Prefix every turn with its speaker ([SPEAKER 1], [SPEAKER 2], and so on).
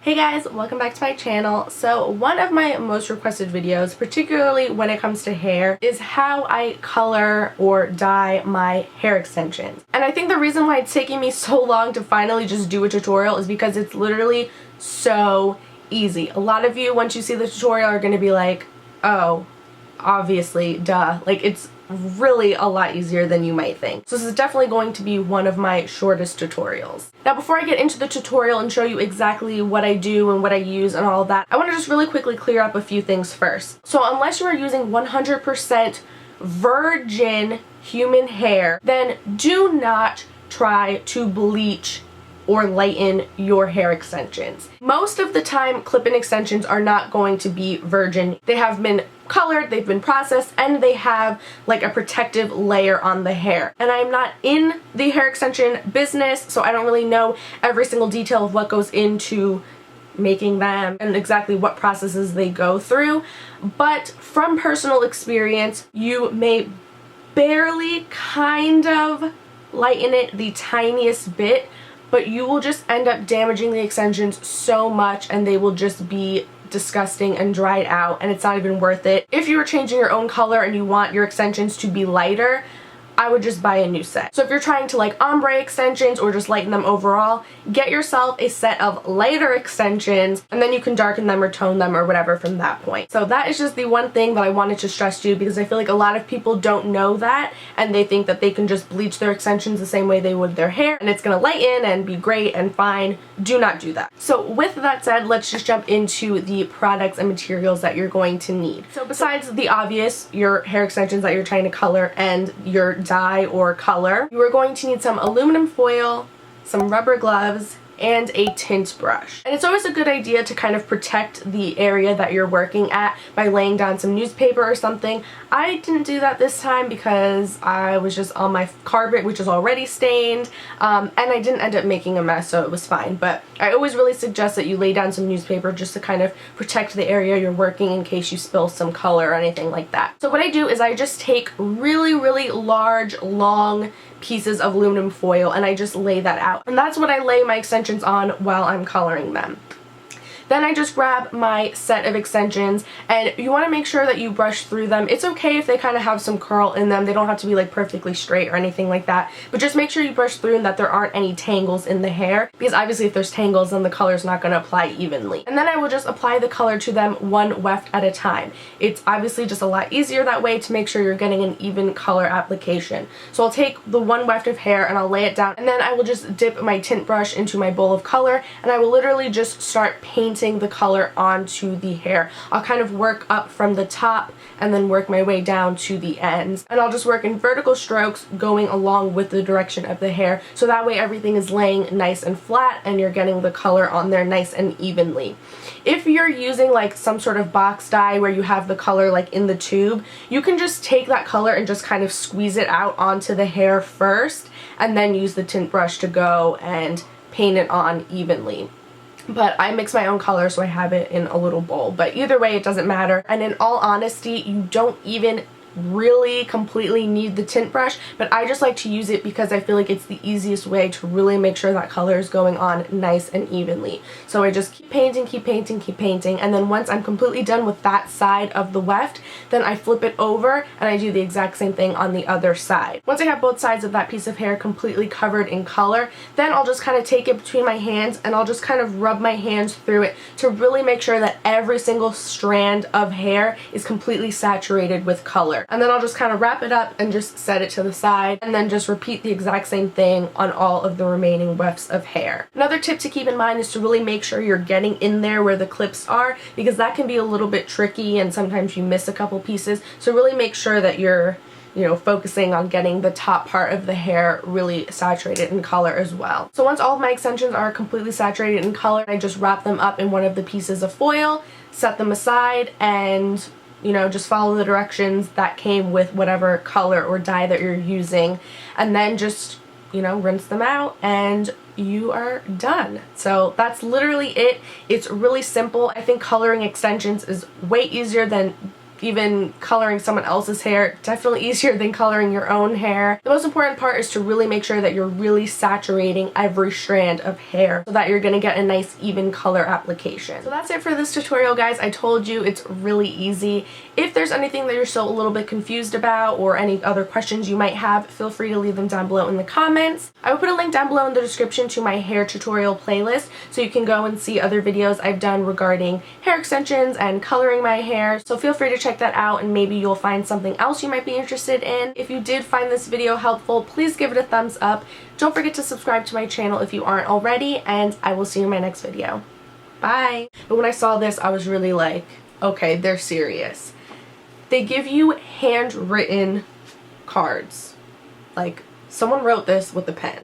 [SPEAKER 1] Hey guys, welcome back to my channel. So one of my most requested videos, particularly when it comes to hair, is how I color or dye my hair extensions. And I think the reason why it's taking me so long to finally just do a tutorial is because it's literally so easy. A lot of you, once you see the tutorial, are going to be like, oh, obviously, duh. Like, it's really a lot easier than you might think. So this is definitely going to be one of my shortest tutorials. Now before I get into the tutorial and show you exactly what I do and what I use and all of that, I want to just really quickly clear up a few things first. So unless you are using 100% virgin human hair, then do not try to bleach or lighten your hair extensions. Most of the time, clip-in extensions are not going to be virgin. They have been colored, they've been processed, and they have like a protective layer on the hair. And I'm not in the hair extension business, so I don't really know every single detail of what goes into making them and exactly what processes they go through. But from personal experience, you may barely kind of lighten it the tiniest bit, but you will just end up damaging the extensions so much and they will just be disgusting and dried out, and it's not even worth it. If you are changing your own color and you want your extensions to be lighter, I would just buy a new set. So if you're trying to like ombre extensions or just lighten them overall, get yourself a set of lighter extensions and then you can darken them or tone them or whatever from that point. So that is just the one thing that I wanted to stress to you, because I feel like a lot of people don't know that and they think that they can just bleach their extensions the same way they would their hair and it's gonna lighten and be great and fine. Do not do that. So with that said, let's just jump into the products and materials that you're going to need. So besides the obvious, your hair extensions that you're trying to color and your dye or color, you are going to need some aluminum foil, some rubber gloves, and a tint brush. And it's always a good idea to kind of protect the area that you're working at by laying down some newspaper or something. I didn't do that this time because I was just on my carpet, which is already stained, and I didn't end up making a mess, so it was fine. But I always really suggest that you lay down some newspaper just to kind of protect the area you're working in case you spill some color or anything like that. So what I do is I just take really, really large, long pieces of aluminum foil and I just lay that out. And that's what I lay my extensions on while I'm coloring them. Then I just grab my set of extensions, and you want to make sure that you brush through them. It's okay if they kind of have some curl in them. They don't have to be like perfectly straight or anything like that, but just make sure you brush through and that there aren't any tangles in the hair, because obviously if there's tangles then the color is not going to apply evenly. And then I will just apply the color to them one weft at a time. It's obviously just a lot easier that way to make sure you're getting an even color application. So I'll take the one weft of hair and I'll lay it down, and then I will just dip my tint brush into my bowl of color and I will literally just start painting the color onto the hair. I'll kind of work up from the top and then work my way down to the ends. And I'll just work in vertical strokes going along with the direction of the hair, so that way everything is laying nice and flat and you're getting the color on there nice and evenly. If you're using like some sort of box dye where you have the color like in the tube, you can just take that color and just kind of squeeze it out onto the hair first and then use the tint brush to go and paint it on evenly. But I mix my own color, so I have it in a little bowl. But either way, it doesn't matter. And in all honesty, you don't even really completely need the tint brush, but I just like to use it because I feel like it's the easiest way to really make sure that color is going on nice and evenly. So I just keep painting, keep painting, keep painting, and then once I'm completely done with that side of the weft, then I flip it over and I do the exact same thing on the other side. Once I have both sides of that piece of hair completely covered in color, then I'll just kind of take it between my hands and I'll just kind of rub my hands through it to really make sure that every single strand of hair is completely saturated with color. And then I'll just kind of wrap it up and just set it to the side, and then just repeat the exact same thing on all of the remaining wefts of hair. Another tip to keep in mind is to really make sure you're getting in there where the clips are, because that can be a little bit tricky and sometimes you miss a couple pieces. So really make sure that you're focusing on getting the top part of the hair really saturated in color as well. So once all of my extensions are completely saturated in color, I just wrap them up in one of the pieces of foil, set them aside, and just follow the directions that came with whatever color or dye that you're using, and then just, rinse them out and you are done. So that's literally it. It's really simple. I think coloring extensions is way easier than even coloring someone else's hair, definitely easier than coloring your own hair. The most important part is to really make sure that you're really saturating every strand of hair so that you're gonna get a nice even color application. So that's it for this tutorial, guys. I told you it's really easy. If there's anything that you're still a little bit confused about or any other questions you might have, feel free to leave them down below in the comments. I will put a link down below in the description to my hair tutorial playlist so you can go and see other videos I've done regarding hair extensions and coloring my hair. So feel free to check that out and maybe you'll find something else you might be interested in. If you did find this video helpful, please give it a thumbs up. Don't forget to subscribe to my channel if you aren't already, and I will see you in my next video. Bye! But when I saw this, I was really like, okay, they're serious. They give you handwritten cards. Like, someone wrote this with a pen.